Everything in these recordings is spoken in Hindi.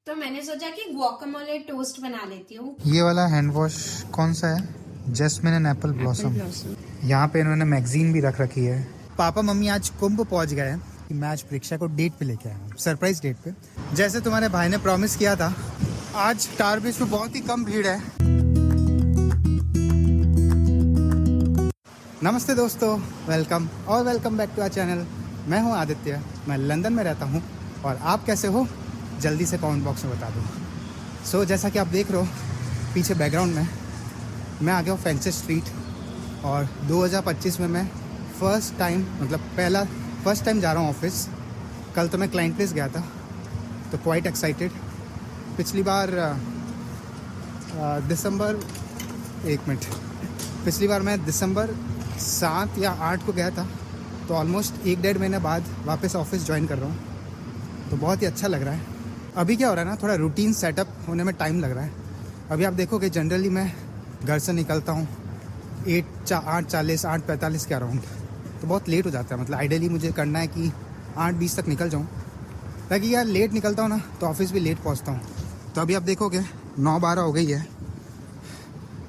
तो मैंने सोचा कि गुआकामोले टोस्ट बना लेती हूँ। ये वाला हैंड वॉश कौन सा है? Jasmine and apple blossom. यहाँ पे इन्होंने मैगजीन भी रख रखी है। पापा मम्मी आज कुंभ पहुंच गए हैं कि मैं आज परीक्षा को डेट पे लेके आया हूँ, सरप्राइज डेट पे। जैसे तुम्हारे भाई ने प्रॉमिस किया था, आज टावर ब्रिज पे बहुत ही कम भीड़ है। नमस्ते दोस्तों, welcome back to our channel. मैं हूँ आदित्य, मैं लंदन में रहता हूँ और आप कैसे हो जल्दी से कमेंट बॉक्स में बता दो। जैसा कि आप देख रहे हो पीछे बैकग्राउंड में, मैं आ गया हूँ फेंचेस स्ट्रीट और 2025 में मैं फर्स्ट टाइम जा रहा हूँ ऑफिस। कल तो मैं क्लाइंट प्लेस गया था तो क्वाइट एक्साइटेड। पिछली बार मैं दिसंबर 7 या 8 को गया था, तो ऑलमोस्ट 1-1.5 महीने बाद वापस ऑफिस ज्वाइन कर रहा हूँ, तो बहुत ही अच्छा लग रहा है। अभी क्या हो रहा है ना, थोड़ा रूटीन सेटअप होने में टाइम लग रहा है। अभी आप देखोगे जनरली मैं घर से निकलता हूँ 8:40 8:45 के अराउंड, तो बहुत लेट हो जाता है। मतलब आइडियली मुझे करना है कि 8:20 तक निकल जाऊँ, ताकि यार लेट निकलता हूँ ना तो ऑफिस भी लेट पहुँचता हूँ। तो अभी आप देखोगे 9:12 हो गई है,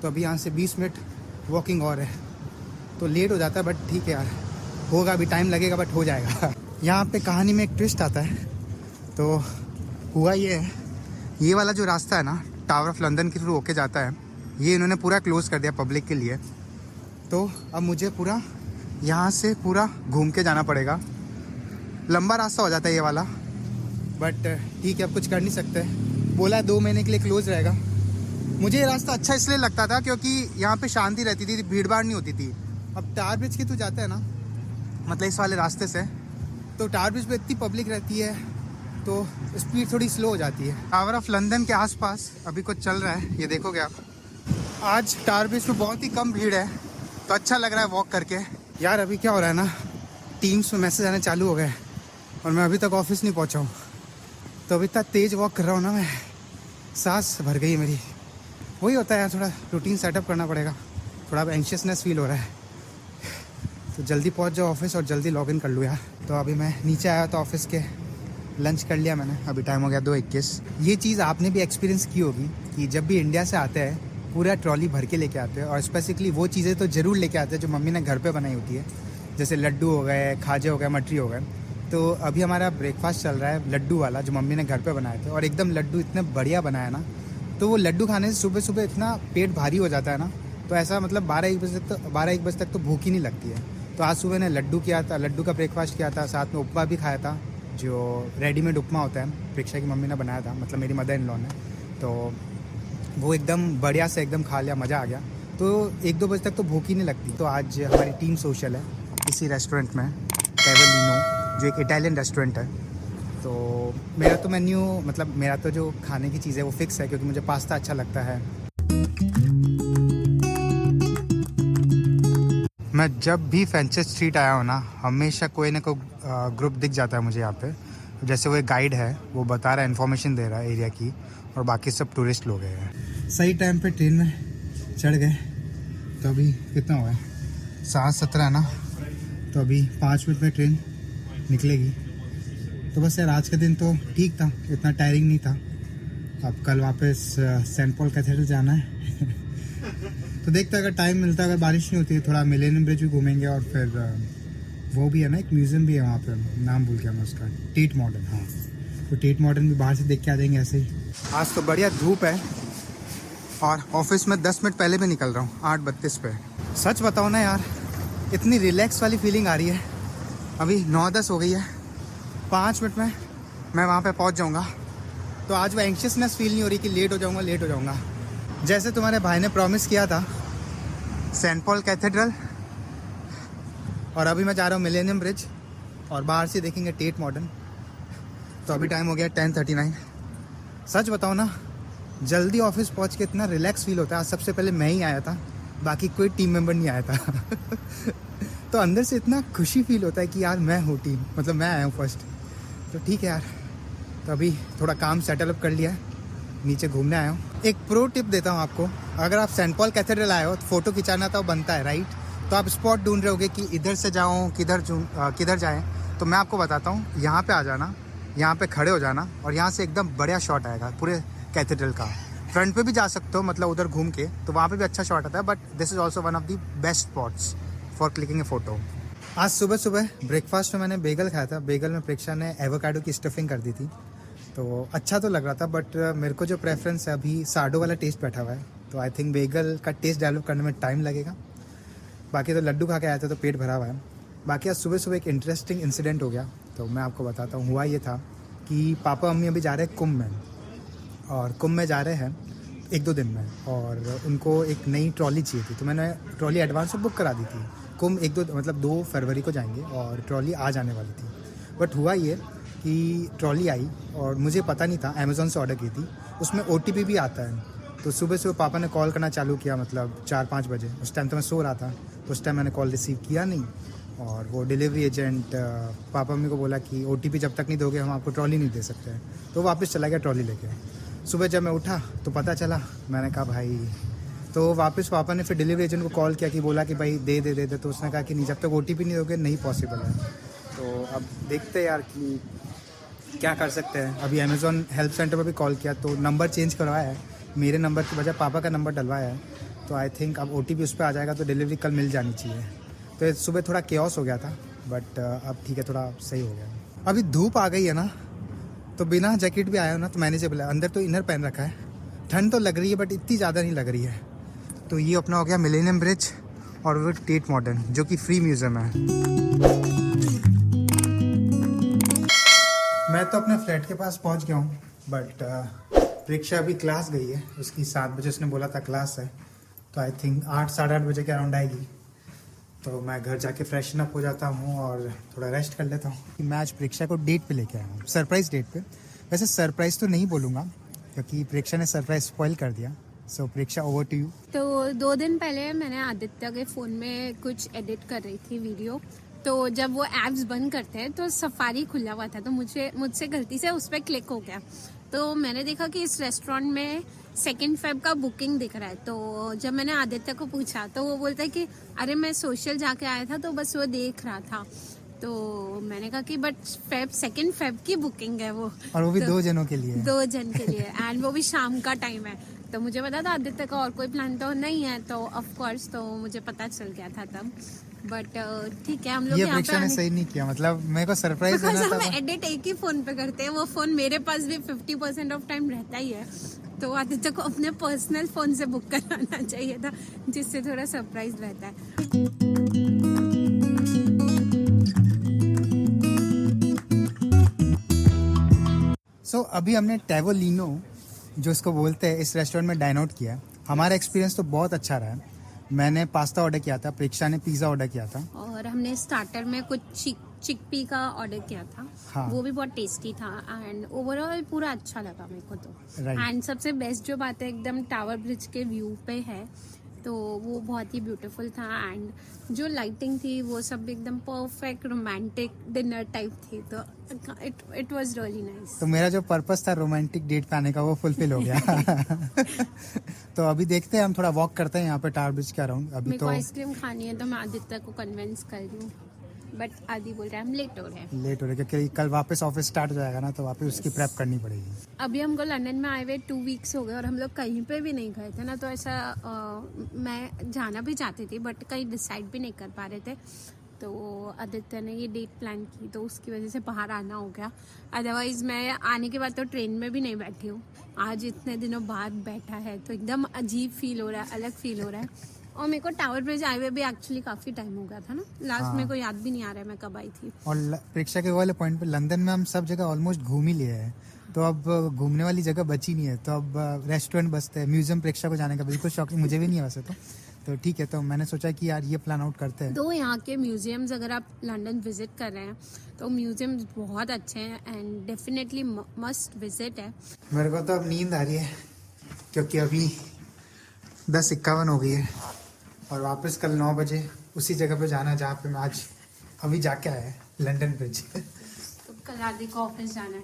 तो अभी यहाँ से 20 मिनट वॉकिंग और है, तो लेट हो जाता है। बट ठीक है यार, होगा, अभी टाइम लगेगा बट हो जाएगा। यहाँ पे कहानी में एक ट्विस्ट आता है। तो हुआ ये है, ये वाला जो रास्ता है ना टावर ऑफ लंदन के थ्रू होके जाता है, ये इन्होंने पूरा क्लोज़ कर दिया पब्लिक के लिए। तो अब मुझे पूरा यहाँ से पूरा घूम के जाना पड़ेगा। लंबा रास्ता हो जाता है ये वाला, बट ठीक है, अब कुछ कर नहीं सकते। बोला 2 महीने के लिए क्लोज़ रहेगा। मुझे ये रास्ता अच्छा इसलिए लगता था क्योंकि यहाँ पे शांति रहती थी, भीड़ भाड़ नहीं होती थी। अब टावर ब्रिज के थ्रू जाते हैं ना, मतलब इस वाले रास्ते से, तो टावर ब्रिज पे इतनी पब्लिक रहती है तो स्पीड थोड़ी स्लो हो जाती है। टावर ऑफ लंदन के आसपास अभी कुछ चल रहा है, ये देखोगे आप। आज टावर ब्रिज पे बहुत ही कम भीड़ है, तो अच्छा लग रहा है वॉक करके। यार अभी क्या हो रहा है ना, टीम्स में मैसेज आने चालू हो गए और मैं अभी तक ऑफिस नहीं पहुंचा हूँ। तो अभी इतना तेज़ वॉक कर रहा हूँ ना मैं, सांस भर गई है मेरी। वही होता है यार, थोड़ा रूटीन सेटअप करना पड़ेगा, थोड़ा अब एंशियसनेस फील हो रहा है। तो जल्दी पहुंच जाओ ऑफिस और जल्दी लॉगिन कर लूँ यार। तो अभी मैं नीचे आया तो ऑफिस के लंच कर लिया मैंने, अभी टाइम हो गया 2:21। ये चीज़ आपने भी एक्सपीरियंस की होगी कि जब भी इंडिया से आते हैं पूरा ट्रॉली भर के लेके आते हैं, और स्पेसिफिकली वो चीज़ें तो ज़रूर लेके आते हैं जो मम्मी ने घर पे बनाई होती है, जैसे लड्डू हो गए, खाजे हो गए, मटरी हो गए। तो अभी हमारा ब्रेकफास्ट चल रहा है लड्डू वाला, जो मम्मी ने घर पे बनाए थे, और एकदम लड्डू इतने बढ़िया बनाया ना, तो वो लड्डू खाने से सुबह सुबह इतना पेट भारी हो जाता है ना, तो ऐसा मतलब 12-1 बजे तक तो भूख ही नहीं लगती है। तो आज सुबह ने लड्डू किया था, लड्डू का ब्रेकफास्ट किया था, साथ में उपमा भी खाया था, जो रेडीमेड उपमा होता है, परीक्षा की मम्मी ने बनाया था, मतलब मेरी मदर इन लॉ ने। तो वो एकदम बढ़िया से एकदम खा लिया, मज़ा आ गया। तो 1-2 बजे तक तो भूख ही नहीं लगती। तो आज हमारी टीम सोशल है इसी रेस्टोरेंट में, टेवलिनो, जो एक इटालियन रेस्टोरेंट है। तो मेरा तो मेन्यू, मतलब मेरा तो जो खाने की चीज़ है वो फिक्स है, क्योंकि मुझे पास्ता अच्छा लगता है। मैं जब भी फेंचेस स्ट्रीट आया हूँ ना, हमेशा कोई ना कोई ग्रुप दिख जाता है मुझे यहाँ पे। जैसे वो एक गाइड है, वो बता रहा है, इन्फॉर्मेशन दे रहा है एरिया की, और बाकी सब टूरिस्ट लोग हैं। सही टाइम पे ट्रेन में चढ़ गए। तो अभी कितना हुआ है, 7:17 है ना, तो अभी 5 मिनट में ट्रेन निकलेगी। तो बस यार आज का दिन तो ठीक था, इतना टायरिंग नहीं था। अब कल वापस सेंट पॉल कैथेड्रल जाना है। तो देखते अगर टाइम मिलता है, अगर बारिश नहीं होती है, थोड़ा मिलेनियम ब्रिज भी घूमेंगे, और फिर वो भी है ना एक म्यूज़ियम भी है वहाँ पे, नाम भूल गया मैं उसका, टेट मॉडर्न। हाँ, तो टेट मॉडर्न भी बाहर से देख के आ जाएंगे ऐसे ही। आज तो बढ़िया धूप है और ऑफिस में 10 मिनट पहले भी निकल रहा हूँ, 8:32 पे। सच बताओ ना यार, इतनी रिलैक्स वाली फीलिंग आ रही है। अभी 9:10 हो गई है, 5 मिनट में मैं वहाँ पे पहुँच जाऊँगा। तो आज वो एंशियसनेस फील नहीं हो रही कि लेट हो जाऊँगा। जैसे तुम्हारे भाई ने प्रॉमिस किया था, सेंट पॉल कैथेड्रल, और अभी मैं जा रहा हूँ मिलेनियम ब्रिज, और बाहर से देखेंगे टेट मॉडर्न। तो अभी टाइम हो गया 10:39। सच बताओ ना, जल्दी ऑफिस पहुँच के इतना रिलैक्स फील होता है। आज सबसे पहले मैं ही आया था, बाकी कोई टीम मेंबर नहीं आया था। तो अंदर से इतना खुशी फील होता है कि यार मैं हूँ टीम, मतलब मैं आया हूँ फर्स्ट। तो ठीक है यार, तो अभी थोड़ा काम सेटल अप कर लिया है, नीचे घूमने आया हूँ। एक प्रो टिप देता हूँ आपको, अगर आप सेंट पॉल कैथेड्रल आए हो तो फ़ोटो खिंचाना तो बनता है, राइट? तो आप स्पॉट ढूंढ रहे होगे कि इधर से जाऊँ किधर जाएँ, तो मैं आपको बताता हूँ, यहाँ पे आ जाना, यहाँ पे खड़े हो जाना और यहाँ से एकदम बढ़िया शॉट आएगा पूरे कैथेड्रल का। फ्रंट पे भी जा सकते हो, मतलब उधर घूम के, तो वहाँ पे भी अच्छा शॉट आता है, but this is also one of the best spots for clicking A photo. आज सुबह सुबह ब्रेकफास्ट में मैंने बेगल खाया था। बेगल में प्रेक्षा ने एवोकाडो की स्टफिंग कर दी थी, तो अच्छा तो लग रहा था, बट मेरे को जो प्रेफरेंस है अभी साडो वाला टेस्ट बैठा हुआ है, तो आई थिंक बेगल का टेस्ट डेवलप करने में टाइम लगेगा। बाकी तो लड्डू खा के आया था तो पेट भरा हुआ है। बाकी आज सुबह सुबह एक इंटरेस्टिंग इंसिडेंट हो गया, तो मैं आपको बताता हूँ। हुआ ये था कि पापा मम्मी अभी जा रहे हैं कुंभ में, और कुंभ में जा रहे हैं 1-2 दिन में, और उनको एक नई ट्रॉली चाहिए थी, तो मैंने ट्रॉली एडवांस में बुक करा दी थी। कुंभ 2 फरवरी को जाएंगे और ट्रॉली आ जाने वाली थी। बट हुआ ये कि ट्रॉली आई और मुझे पता नहीं था, अमेज़ॉन से ऑर्डर की थी, उसमें OTP भी आता है। तो सुबह सुबह पापा ने कॉल करना चालू किया, मतलब 4-5 बजे। उस टाइम तो मैं सो रहा था, तो उस टाइम मैंने कॉल रिसीव किया नहीं, और वो डिलीवरी एजेंट पापा मम्मी को बोला कि OTP जब तक नहीं दोगे हम आपको ट्रॉली नहीं दे सकते हैं। तो वापस चला गया ट्रॉली लेके। सुबह जब मैं उठा तो पता चला, मैंने कहा भाई, तो वापस पापा ने फिर डिलीवरी एजेंट को कॉल किया कि बोला कि भाई दे दे दे दे, तो उसने कहा कि नहीं, जब तक OTP नहीं दोगे नहीं पॉसिबल है। तो अब देखते हैं यार कि क्या कर सकते हैं। अभी अमेज़ॉन हेल्प सेंटर पर भी कॉल किया, तो नंबर चेंज करवाया है, मेरे नंबर की बजाय पापा का नंबर डलवाया है। तो आई थिंक अब OTP उस पर आ जाएगा, तो डिलीवरी कल मिल जानी चाहिए। तो सुबह थोड़ा केओस हो गया था, बट अब ठीक है, थोड़ा सही हो गया। अभी धूप आ गई है ना, तो बिना जैकेट भी आया हो ना तो मैनेजेबल है। अंदर तो इनर पहन रखा है, ठंड तो लग रही है बट इतनी ज़्यादा नहीं लग रही है। तो ये अपना हो गया मिलेनियम ब्रिज और वो टेट मॉडर्न, जो कि फ्री म्यूज़ियम है। मैं तो अपने फ्लैट के पास पहुंच गया हूं, बट प्रेक्षा अभी क्लास गई है, उसकी 7 बजे उसने बोला था क्लास है, तो आई थिंक 8-8:30 बजे के अराउंड आएगी। तो मैं घर जाके फ्रेशन अप हो जाता हूँ और थोड़ा रेस्ट कर लेता हूँ। मैं आज प्रेक्षा को डेट पे लेके आया हूँ, सरप्राइज़ डेट पे। वैसे सरप्राइज़ तो नहीं बोलूँगा, क्योंकि प्रेक्षा ने सरप्राइज़ स्पॉइल कर दिया। सो प्रेक्षा, ओवर टू यू। तो 2 दिन पहले मैंने आदित्य के फ़ोन में कुछ एडिट कर रही थी वीडियो, तो जब वो ऐप्स बंद करते हैं तो सफारी खुला हुआ था, तो मुझसे गलती से उस पर क्लिक हो गया। तो मैंने देखा कि इस रेस्टोरेंट में 2 फेब का बुकिंग दिख रहा है। तो जब मैंने आदित्य को पूछा तो वो बोलता है कि अरे मैं सोशल जाके आया था, तो बस वो देख रहा था। तो मैंने कहा कि बट 2 फेब की बुकिंग है वो, और वो भी तो 2 जनों के लिए, 2 जन के लिए, एंड वो भी शाम का टाइम है। तो मुझे पता था आदित्य का और कोई प्लान तो नहीं है, तो ऑफ कोर्स तो मुझे पता चल गया था तब। बट ठीक है, हम लोग ये यहाँ प्रेक्षा ने सही नहीं किया, मतलब मेरे को सरप्राइज देना हम था। एडिट एक ही फोन पे करते हैं, वो फोन मेरे पास भी 50% ऑफ टाइम रहता ही है। तो आदित्य को अपने पर्सनल फोन से बुक कराना चाहिए था, जिससे थोड़ा सरप्राइज रहता है। सो अभी हमने टैवोलिनो, जो इसको बोलते हैं, इस रेस्टोरेंट में डाइन आउट किया है। हमारा एक्सपीरियंस तो बहुत अच्छा रहा है। मैंने पास्ता ऑर्डर किया था, प्रेक्षा ने पिज़्ज़ा ऑर्डर किया था, और हमने स्टार्टर में कुछ चिकपी का ऑर्डर किया था। हाँ। वो भी बहुत टेस्टी था, एंड ओवरऑल पूरा अच्छा लगा मेरे को तो। Right. एंड सबसे बेस्ट जो बात है, एकदम टावर ब्रिज के व्यू पे है, तो वो बहुत ही ब्यूटीफुल था। एंड जो लाइटिंग थी वो सब एकदम परफेक्ट रोमांटिक डिनर टाइप थी, तो इट वाज रियली नाइस। तो मेरा जो पर्पस था रोमांटिक डेट पे आने का, वो फुलफिल हो गया। तो अभी देखते हैं, हम थोड़ा वॉक करते हैं यहाँ पे टावर ब्रिज के अराउंड। अभी मेरे को तो आइसक्रीम खानी है, तो मैं आदित्य को कन्विंस कर रही हूँ, बट आदि बोल रहा है हम लेट हो रहे हैं। लेट हो रहा है क्योंकि कल वापस ऑफिस स्टार्ट हो जाएगा ना, तो वापस उसकी प्रेप करनी पड़ेगी। अभी हमको लंदन में आए हुए 2 वीक्स हो गए और हम लोग कहीं पे भी नहीं गए थे ना, तो ऐसा मैं जाना भी चाहती थी बट कहीं डिसाइड भी नहीं कर पा रहे थे। तो आदित्य ने ये डेट प्लान की, तो उसकी वजह से बाहर आना हो गया। अदरवाइज मैं आने के बाद तो ट्रेन में भी नहीं बैठी हूँ। आज इतने दिनों बाद बैठा है तो एकदम अजीब फील हो रहा है, अलग फील हो रहा है। और मेरे को टावर ब्रिज आए हुए भी एक्चुअली काफी टाइम हो गया था ना, लास्ट हाँ। मेरे को याद भी नहीं आ रहा है मैं कब आई थी। और प्रेक्षा के वाले पॉइंट पे, लंदन में हम सब जगह ऑलमोस्ट घूम ही लिए हैं, तो अब घूमने वाली जगह बची नहीं है। तो अब रेस्टोरेंट बचते हैं। म्यूजियम प्रेक्षा को जाने का बिल्कुल शौक मुझे भी नहीं है वैसे तो ठीक है। तो मैंने सोचा कि यार ये प्लान आउट करते हैं। तो यहाँ के म्यूजियम्स अगर आप लंदन विजिट कर रहे हैं तो म्यूजियम्स बहुत अच्छे हैं एंड डेफिनेटली मस्ट विजिट है। मेरे को तो अब नींद आ रही है, क्योंकि अभी 10:51 हो गई है और वापस कल 9 बजे उसी जगह पे जाना है जहाँ पे मैं आज अभी जाके आया है, लंदन ब्रिज। तो कल आदि को ऑफिस जाना है,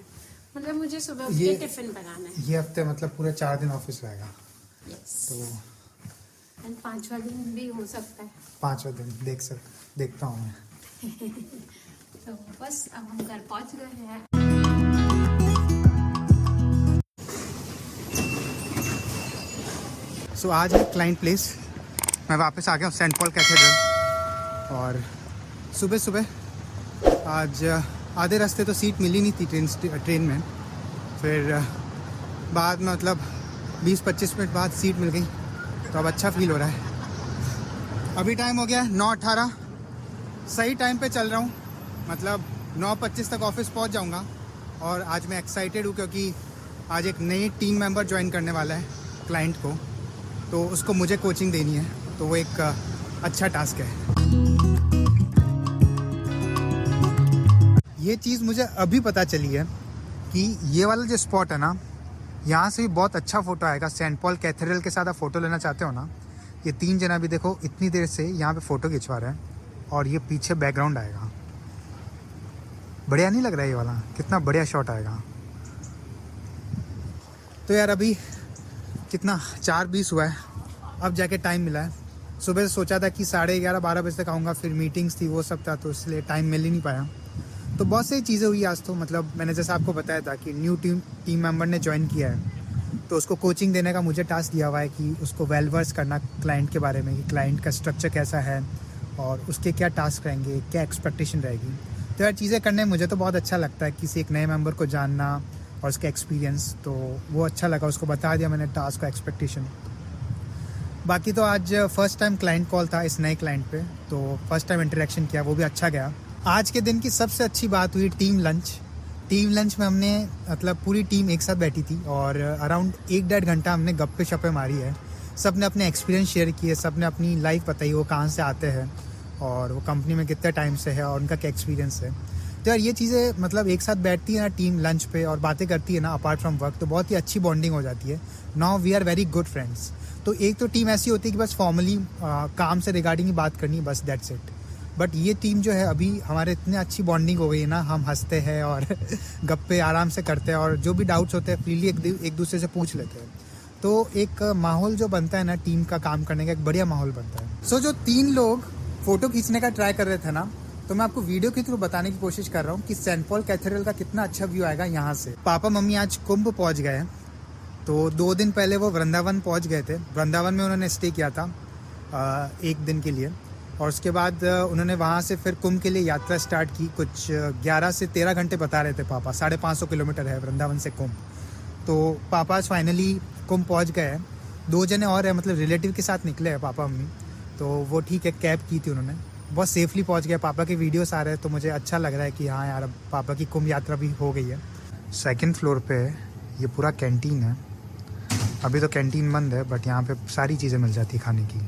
मतलब मुझे सुबह उठ ये के टिफिन बनाना है। ये हफ्ते मतलब पूरे 4 दिन ऑफिस रहेगा। यस। तो एंड 5वां दिन भी हो सकता है। 5वां दिन देखता हूँ मैं। तो बस अब हम घर पहुँच गए हैं। सो आज है क्लाइंट प्लेस। मैं वापस आ गया हूँ सेंट पॉल कैथेड्रल। और सुबह सुबह आज आधे रास्ते तो सीट मिली नहीं थी ट्रेन में। फिर बाद में मतलब 20-25 मिनट बाद सीट मिल गई, तो अब अच्छा फील हो रहा है। अभी टाइम हो गया 9:18, सही टाइम पे चल रहा हूँ। मतलब 9:25 तक ऑफिस पहुँच जाऊँगा। और आज मैं एक्साइटेड हूँ क्योंकि आज एक नई टीम मेंबर ज्वाइन करने वाला है क्लाइंट को, तो उसको मुझे कोचिंग देनी है, तो वो एक अच्छा टास्क है। ये चीज़ मुझे अभी पता चली है कि ये वाला जो स्पॉट है ना, यहाँ से भी बहुत अच्छा फ़ोटो आएगा। सेंट पॉल कैथेड्रल के साथ आप फ़ोटो लेना चाहते हो ना, ये 3 जना भी देखो इतनी देर से यहाँ पे फ़ोटो खिंचवा रहे हैं और ये पीछे बैकग्राउंड आएगा। बढ़िया नहीं लग रहा है ये वाला? कितना बढ़िया शॉट आएगा। तो यार अभी कितना 4:20 हुआ है, अब जाके टाइम मिला है। सुबह से सोचा था कि 11:30-12 बजे तक आऊँगा, फिर मीटिंग्स थी वो सब था, तो इसलिए टाइम मिल ही नहीं पाया। तो बहुत सारी चीज़ें हुई आज। तो मतलब मैंने जैसे आपको बताया था कि न्यू टीम मेंबर ने ज्वाइन किया है, तो उसको कोचिंग देने का मुझे टास्क दिया हुआ है कि उसको वेल वर्स करना क्लाइंट के बारे में, कि क्लाइंट का स्ट्रक्चर कैसा है और उसके क्या टास्क रहेंगे, क्या एक्सपेक्टेशन रहेगी। तो यार चीज़ें करने में मुझे तो बहुत अच्छा लगता है, किसी एक नए मेंबर को जानना और उसका एक्सपीरियंस, तो वो अच्छा लगा। उसको बता दिया मैंने टास्क का एक्सपेक्टेशन। बाकी तो आज फर्स्ट टाइम क्लाइंट कॉल था इस नए क्लाइंट पे, तो फर्स्ट टाइम इंटरेक्शन किया, वो भी अच्छा गया। आज के दिन की सबसे अच्छी बात हुई टीम लंच में हमने मतलब पूरी टीम एक साथ बैठी थी और अराउंड 1-1.5 घंटा हमने गप्पे शप्पे मारी है। सब ने अपने एक्सपीरियंस शेयर किए, सब ने अपनी लाइफ बताई, वो कहाँ से आते हैं और वो कंपनी में कितने टाइम से है और उनका क्या एक्सपीरियंस है। तो यार ये चीज़ें मतलब एक साथ बैठती है ना टीम लंच पे और बातें करती है ना अपार्ट फ्रॉम वर्क, तो बहुत ही अच्छी बॉन्डिंग हो जाती है। Now we are very good friends. तो एक तो टीम ऐसी होती है कि बस फॉर्मली काम से रिगार्डिंग ही बात करनी है, बस दैट्स इट। बट ये टीम जो है अभी हमारे इतने अच्छी बॉन्डिंग हो गई है ना, हम हंसते हैं और गप्पे आराम से करते हैं और जो भी डाउट्स होते हैं फ्रीली एक दूसरे से पूछ लेते हैं। तो एक माहौल जो बनता है ना टीम का काम करने का, एक बढ़िया माहौल बनता है। सो जो 3 लोग फ़ोटो खींचने का ट्राई कर रहे थे ना, तो मैं आपको वीडियो के थ्रू बताने की कोशिश कर रहा हूँ कि सेंट पॉल कैथेड्रल का कितना अच्छा व्यू आएगा यहाँ से। पापा मम्मी आज कुंभ पहुँच गए हैं, तो 2 दिन पहले वो वृंदावन पहुँच गए थे। वृंदावन में उन्होंने स्टे किया था 1 दिन के लिए, और उसके बाद उन्होंने वहाँ से फिर कुंभ के लिए यात्रा स्टार्ट की। कुछ 11 से 13 घंटे बता रहे थे पापा, 550 किलोमीटर है वृंदावन से कुंभ। तो पापा फाइनली कुंभ पहुँच गए हैं। 2 जने और हैं, मतलब रिलेटिव के साथ निकले हैं पापा मम्मी, तो वो ठीक है, कैब की थी उन्होंने, बहुत सेफली पहुँच गए। पापा के वीडियोस आ रहे हैं, तो मुझे अच्छा लग रहा है कि हाँ यार अब पापा की कुंभ यात्रा भी हो गई है। 2nd फ्लोर पे ये पूरा कैंटीन है। अभी तो कैंटीन बंद है, बट यहाँ पे सारी चीज़ें मिल जाती है खाने की।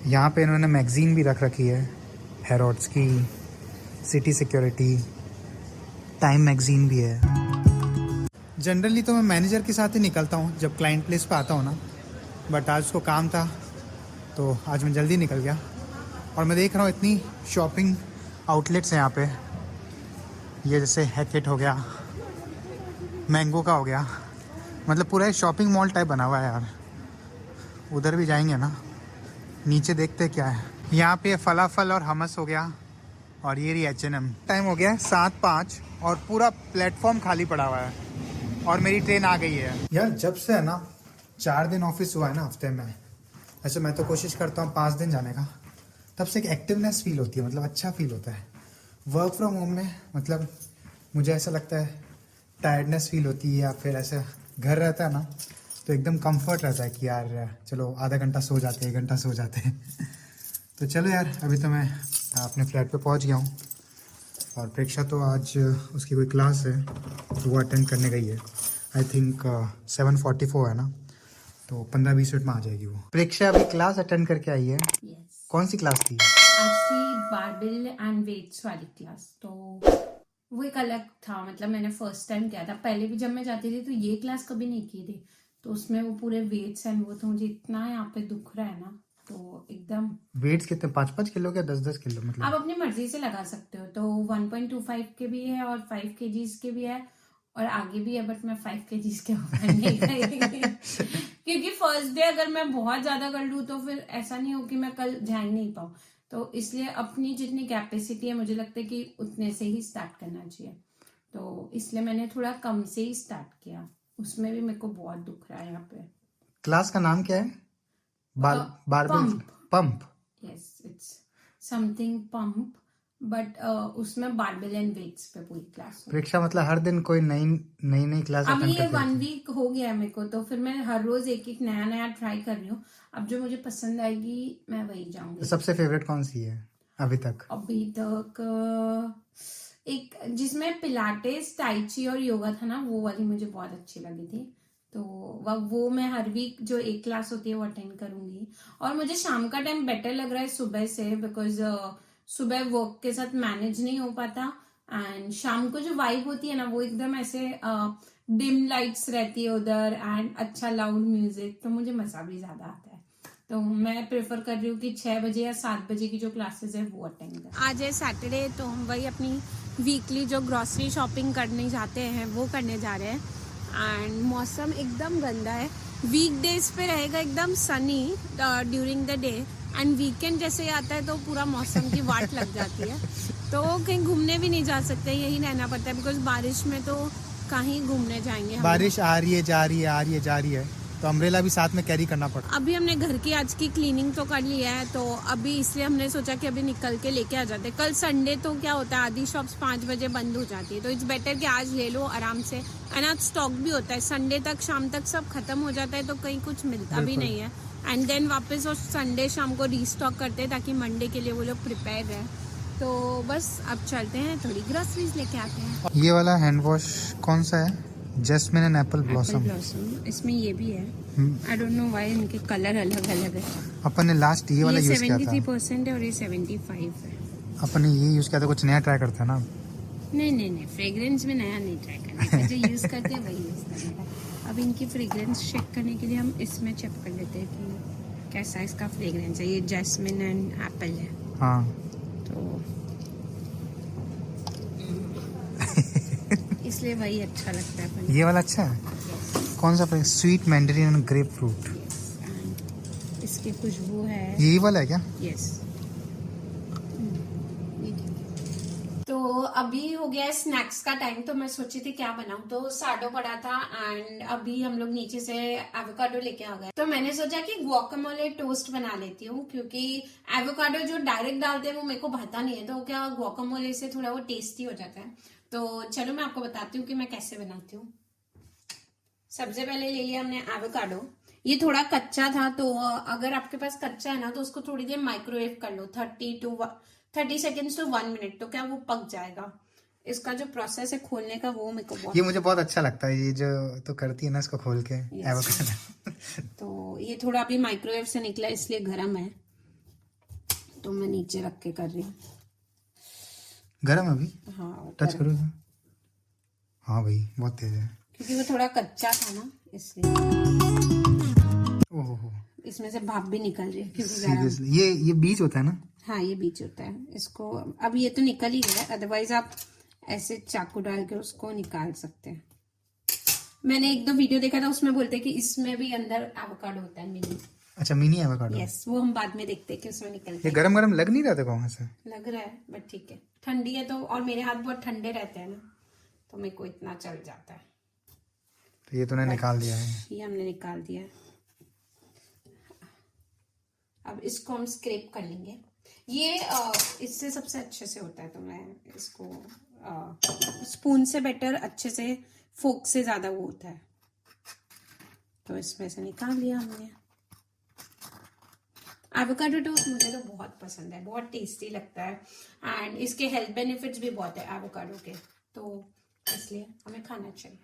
यहाँ पे इन्होंने मैगज़ीन भी रख रखी है, हैरोड्स की, सिटी सिक्योरिटी, टाइम मैगज़ीन भी है। जनरली तो मैं मैनेजर के साथ ही निकलता हूँ जब क्लाइंट प्लेस पे आता हूँ ना, बट आज उसको काम था तो आज मैं जल्दी निकल गया। और मैं देख रहा हूँ इतनी शॉपिंग आउटलेट्स हैं यहाँ पे, ये जैसे हैकेट हो गया, मैंगो का हो गया, मतलब पूरा एक शॉपिंग मॉल टाइप बना हुआ है यार। उधर भी जाएंगे ना, नीचे देखते क्या है। यहाँ पे फलाफल और हमस हो गया, और ये रही H&M। टाइम हो गया है 7:05 और पूरा प्लेटफॉर्म खाली पड़ा हुआ है और मेरी ट्रेन आ गई है। यार जब से है ना 4 दिन ऑफिस हुआ है ना हफ्ते में, ऐसे मैं तो कोशिश करता हूँ 5 दिन जाने का, तब से एक एक्टिवनेस फील होती है, मतलब अच्छा फील होता है। वर्क फ्रॉम होम में मतलब मुझे ऐसा लगता है टायर्डनेस फील होती है, या फिर ऐसे घर रहता है ना तो एकदम कंफर्ट रहता है कि यार चलो आधा घंटा सो जाते हैं, 1 घंटा सो जाते हैं। तो चलो यार, अभी तो मैं अपने फ्लैट पे पहुंच गया हूँ और प्रेक्षा तो आज उसकी कोई क्लास है तो वो अटेंड करने गई है। आई थिंक 7:44 है ना, तो 15-20 मिनट में आ जाएगी वो। प्रेक्षा अभी क्लास अटेंड करके आई है। यस, कौन सी क्लास थी? आज थी बारबेल एंड वेट्स वाली क्लास। तो वो एक अलग था, मतलब मैंने फर्स्ट टाइम किया था। पहले भी जब मैं जाती थी तो ये क्लास कभी नहीं की थी, तो उसमें वो पूरे वेट्स एंड वो, तो मुझे इतना यहाँ पे दुख रहा है ना, तो एकदम। वेट्स कितने? 5-5 किलो क्या 10-10 किलो? आप मतलब अपनी मर्जी से लगा सकते हो। तो 1.25 के भी है और 5 kgs के भी है और आगे भी है, बट मैं 5 kgs के ऊपर नहीं करेंगे क्योंकि फर्स्ट डे अगर मैं बहुत ज्यादा कर लूँ तो फिर ऐसा नहीं हो कि मैं कल जा ही नहीं पाऊँ। तो इसलिए अपनी जितनी कैपेसिटी है मुझे लगता है कि उतने से ही स्टार्ट करना चाहिए, तो इसलिए मैंने थोड़ा कम से ही स्टार्ट किया। उसमें भी मेरे को बहुत दुख रहा है यहाँ पे। क्लास का नाम क्या है? Barbell pump. Yes, it's something pump, but उसमें बारबेल एंड वेट्स पे पूरी क्लास। परीक्षा मतलब हर दिन कोई नई क्लास अभी अटेंड ये करते 1 हैं। वीक हो गया है मेरे को, तो फिर मैं हर रोज एक एक नया नया ट्राई कर रही हूँ। अब जो मुझे पसंद आएगी मैं वही तो जाऊंगी। सबसे फेवरेट कौन सी है अभी तक? एक जिसमें पिलाटेस, टाइची और योगा था ना, वो वाली मुझे बहुत अच्छी लगी थी। तो वो मैं हर वीक जो एक क्लास होती है वो अटेंड करूंगी। और मुझे शाम का टाइम बेटर लग रहा है सुबह से, बिकॉज सुबह वर्क के साथ मैनेज नहीं हो पाता। एंड शाम को जो वाइब होती है ना, वो एकदम ऐसे डिम लाइट्स रहती है उधर, एंड अच्छा लाउड म्यूजिक, तो मुझे मजा भी ज्यादा आता है। तो मैं प्रेफर कर रही हूँ कि 6 बजे या 7 बजे की जो क्लासेस है वो अटेंड करें। आज है सैटरडे, तो हम वही अपनी वीकली जो ग्रॉसरी शॉपिंग करने जाते हैं वो करने जा रहे हैं। एंड मौसम एकदम गंदा है। वीकडेज पे रहेगा एकदम Sunny during the day, and weekend जैसे आता है तो पूरा मौसम की वाट लग जाती है। तो कहीं घूमने भी नहीं जा सकते, यही रहना पड़ता है, बिकॉज बारिश में तो कहीं घूमने जाएंगे हम। बारिश आ रही है जा रही है, आ रही है जा रही है, तो अम्ब्रेला भी साथ में कैरी करना पड़ता। अभी हमने घर की आज की क्लीनिंग तो कर लिया है, तो अभी इसलिए हमने सोचा कि अभी निकल के लेके आ जाते। कल संडे तो क्या होता है, आधी शॉप्स 5 बजे बंद हो जाती है, तो इट्स बेटर कि आज ले लो आराम से। एंड आज स्टॉक भी होता है, संडे तक शाम तक सब खत्म हो जाता है, तो कहीं कुछ मिलता भी नहीं है। एंड देन वापस और संडे शाम को रीस्टॉक करते हैं ताकि मंडे के लिए वो लोग प्रिपेयर रहे। तो बस अब चलते हैं, थोड़ी ग्रोसरीज लेके आते हैं। ये वाला हैंड वॉश कौन सा है? Jasmine and apple blossom. इसमें ये भी है, आई डोंट नो व्हाई इनके कलर अलग अलग है। अपन ने लास्ट ये वाला यूज किया था। 73% है और ये 75 है। अपन ने ये यूज किया था, कुछ नया ट्राई करता है ना। नहीं, फ्रेग्रेंस में नया नहीं ट्राई करना है, जो यूज करते हैं वही यूज करना है। अब इनकी फ्रेग्रेंस चेक करने के लिए हम इसमें चेक कर लेते हैं कि कैसा इसका फ्रेग्रेंस है। ये जैस्मिन एंड एप्पल है। हाँ तो इसलिए वही अच्छा लगता है अपन। ये वाला अच्छा है। कौन सा? Sweet Mandarin and grep fruit. इसकी खुशबू है। यही वाला है क्या? यस। तो अभी हो गया है स्नैक्स का टाइम, तो मैं सोची थी क्या बनाऊं, तो साडो पड़ा था, एंड अभी हम लोग नीचे से एवोकाडो लेके आ गए, तो मैंने सोचा कि गुआकामोले टोस्ट बना लेती हूँ, क्योंकि एवोकाडो जो डायरेक्ट डालते हैं वो मेरे को भाता नहीं है, तो क्या गुआकामोले से थोड़ा वो टेस्टी हो जाता है। तो चलो मैं आपको बताती हूँ कि मैं कैसे बनाती हूँ। सबसे पहले ले लिया हमने एवोकाडो। ये थोड़ा कच्चा था, तो अगर आपके पास कच्चा है ना, तो उसको थोड़ी देर माइक्रोवेव कर लो, 30 सेकेंड्स टू 1 मिनट, तो क्या वो पक जाएगा। इसका जो प्रोसेस है खोलने का, वो मेरे को ये मुझे बहुत अच्छा लगता है, ये जो तो करती है ना इसको खोल के एवोकाडो। तो ये थोड़ा अभी माइक्रोवेव से निकला इसलिए गर्म है, तो मैं नीचे रख के कर रही हूँ। गर्म अभी? हाँ, टच करो। हाँ भाई बहुत तेज है, क्योंकि वो थोड़ा कच्चा था ना इसलिए। ओहो, इसमें से भाप भी निकल रही है क्योंकि सीरियसली ये बीज होता है ना? हाँ, ये बीच होता है। इसको अब ये तो निकल ही गया, अदरवाइज आप ऐसे चाकू डाल के उसको निकाल सकते हैं। मैंने एक दो वीडियो देखा था, उसमें बोलते हैं कि इसमें भी अंदर एवोकाडो होता है, मिनी। अच्छा, मिनी एवोकाडो। यस, वो हम बाद में देखते हैं कि उसमें निकलता ये गरम गरम लग नहीं रहा था कहाँ से? लग रहा है, बट ठीक है। ठंडी है तो, और मेरे हाथ बहुत ठंडे रहते हैं ना, तो मेरे को इतना चल जाता है। तो ये तूने निकाल दिया है? ये हमने निकाल दिया है। अब इसको हम स्क्रैप कर लेंगे। ये इससे सबसे अच्छे से होता है, तो मैं इसको स्पून से बेटर, अच्छे से फोक से ज्यादा वो होता है, तो इसमें से निकाल लिया हमने। एवोकाडो टोस्ट मुझे तो बहुत पसंद है, बहुत टेस्टी लगता है, एंड इसके हेल्थ बेनिफिट्स भी बहुत है एवोकाडो के, तो इसलिए हमें खाना चाहिए।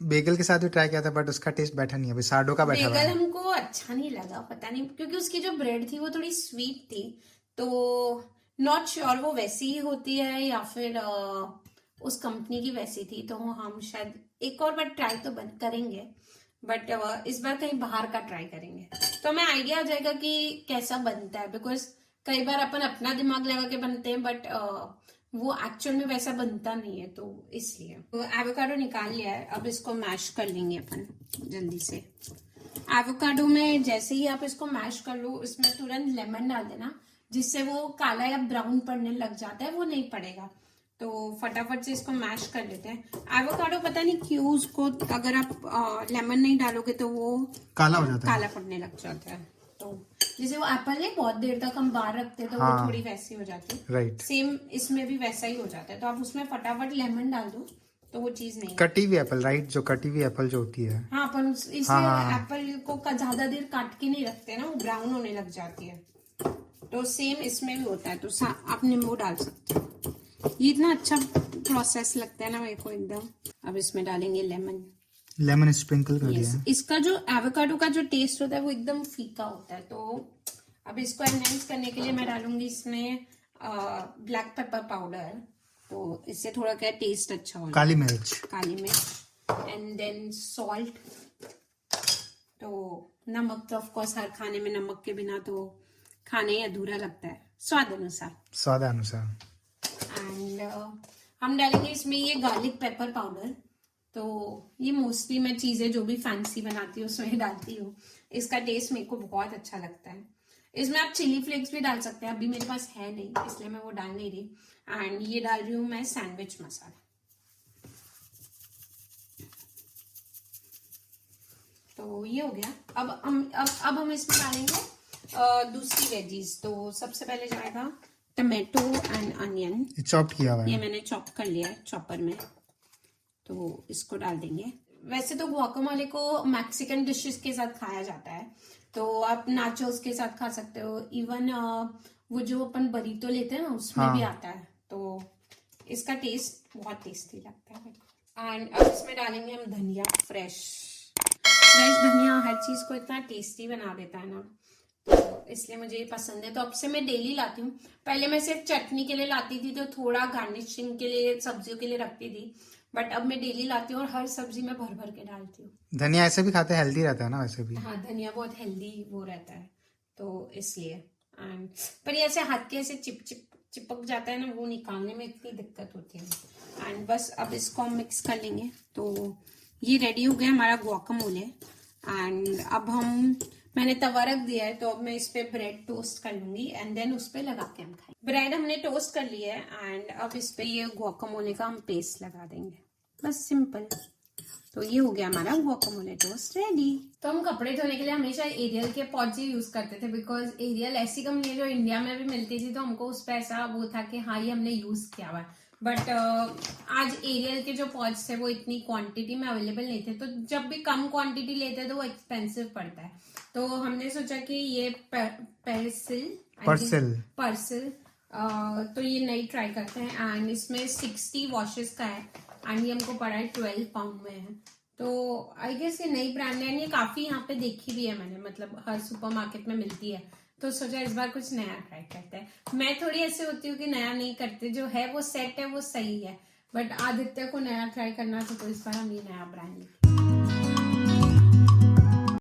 बेगल के साथ भी ट्राई किया था, बट उसका टेस्ट बैठा नहीं, अभी साडो का बैठा हुआ बेगल है। हमको अच्छा नहीं लगा, पता नहीं, क्योंकि उसकी जो ब्रेड थी वो थोड़ी स्वीट थी, तो नॉट श्योर वो वैसी ही होती है या फिर उस कंपनी की वैसी थी, तो हम शायद एक और बार ट्राई तो करेंगे, बट इस बार कहीं बाहर का ट्राई करेंगे, तो हमें आइडिया आ जाएगा कि कैसा बनता है, बिकॉज कई बार अपन अपना दिमाग लगा के बनते हैं, बट वो एक्चुअल में वैसा बनता नहीं है, तो इसलिए। तो एवोकाडो निकाल लिया है, अब इसको मैश कर लेंगे अपन जल्दी से। एवोकाडो में जैसे ही आप इसको मैश कर लो, इसमें तुरंत लेमन डाल देना, जिससे वो काला या ब्राउन पड़ने लग जाता है, वो नहीं पड़ेगा। तो फटाफट से इसको मैश कर लेते हैं। एवोकाडो पता नहीं क्यों उसको, अगर आप लेमन नहीं डालोगे तो वो काला हो जाता है, काला पड़ने लग जाता है। तो जैसे वो एप्पल है बहुत देर तक हम बाहर रखते हैं तो हाँ। वो थोड़ी वैसी हो जाती है, राइट। सेम इसमें भी वैसा ही हो जाता है। तो आप उसमें फटाफट लेमन डाल दो तो वो चीज नहीं। कटी हुई एप्पल, राइट, जो कटी हुई एप्पल जो होती है। हाँ अपन इसलिए हाँ। एप्पल को ज्यादा देर काट के नहीं रखते ना, वो ब्राउन होने लग जाती है। तो सेम इसमें भी होता है, तो आप नींबू डाल सकते हो। ये इतना अच्छा प्रोसेस लगता है ना मेरे को एकदम। अब इसमें डालेंगे लेमन। लेमन स्प्रिंकल कर दिया है। इसका जो एवोकाडो का जो टेस्ट होता है वो एकदम फीका होता है। तो अब इसको एनहेंस करने के लिए मैं डालूंगी इसमें ब्लैक पेपर पाउडर। तो इससे थोड़ा क्या टेस्ट अच्छा होगा। काली मिर्च। काली मिर्च एंड देन सॉल्ट। तो नमक तो ऑफ कोर्स हर खाने में नमक के बिना तो खाने ही अधूरा लगता है, स्वाद अनुसार। स्वाद अनुसार। एंड हम डालेंगे इसमें ये गार्लिक पेपर पाउडर। तो ये मोस्टली मैं चीजें जो भी फैंसी बनाती हूँ उसमें डालती हूँ। इसका टेस्ट मेरे को बहुत अच्छा लगता है। इसमें आप चिली फ्लेक्स भी डाल सकते हैं, अभी मेरे पास है नहीं इसलिए मैं वो डाल नहीं रही। एंड ये डाल रही हूँ मैं सैंडविच मसाला। तो ये हो गया। अब हम इसमें डालेंगे दूसरी वेजीज। तो सबसे पहले जाएगा टमाटो एंड अनियन। चॉप किया हुआ ये है। मैंने चॉप कर लिया है चॉपर में, तो इसको डाल देंगे। वैसे तो गुआकामोले को मैक्सिकन डिशेस के साथ खाया जाता है, तो आप नाचोस के साथ खा सकते हो। इवन वो जो अपन बरीतो लेते हैं ना उसमें हाँ। भी आता है। तो इसका टेस्ट बहुत टेस्टी लगता है। एंड अब इसमें डालेंगे हम धनिया। फ्रेश धनिया हर चीज को इतना टेस्टी बना देता है ना, तो इसलिए मुझे ये पसंद है। तो अब से मैं डेली लाती हूँ। पहले मैं सिर्फ चटनी के लिए लाती थी, तो थोड़ा गार्निशिंग के लिए सब्जियों के लिए रखती थी, बट अब मैं डेली लाती हूँ और हर सब्जी में भर भर के डालती हूँ। धनिया ऐसे भी खाते हैं, हेल्दी रहता है ना वैसे भी। हाँ धनिया बहुत हेल्दी वो रहता है, तो इसलिए। एंड पर ये ऐसे हाथ के ऐसे चिपक जाता है ना, वो निकालने में इतनी दिक्कत होती है। एंड बस अब इसको हम मिक्स कर लेंगे। तो ये रेडी हो गया हमारा गुआकामोले। एंड अब मैंने तवा रख दिया है, तो अब मैं इस पे ब्रेड टोस्ट कर लूंगी एंड देन उस पे लगा के हम खाएंगे। ब्रेड हमने टोस्ट कर लिया है एंड अब इस पे ये गुआकामोले का हम पेस्ट लगा देंगे, बस सिंपल। तो ये हो गया हमारा गुआकामोले टोस्ट रेडी। तो हम कपड़े धोने के लिए हमेशा एरियल के पॉट्स ही यूज करते थे, बिकॉज एरियल ऐसी कंपनी है जो इंडिया में भी मिलती थी, तो हमको उस पर ऐसा वो था कि हाँ ये हमने यूज किया हुआ है। बट आज एरियल के जो पॉट्स थे वो इतनी क्वांटिटी में अवेलेबल नहीं थे, तो जब भी कम क्वांटिटी लेते हैं तो वो एक्सपेंसिव पड़ता है। तो हमने सोचा कि ये पर्सिल तो ये नई ट्राई करते हैं। एंड इसमें 60 वॉशेस का है एंड ये हमको पड़ा है 12 पाउंड में है। तो आई गेस ये नई ब्रांड है, ये काफी यहाँ पे देखी भी है मैंने, मतलब हर सुपरमार्केट में मिलती है, तो सोचा इस बार कुछ नया ट्राई करते हैं। मैं थोड़ी ऐसे होती हूँ कि नया नहीं करते, जो है वो सेट है वो सही है, बट आदित्य को नया ट्राई करना था, तो इस बार हम ये नया ब्रांड लेंगे।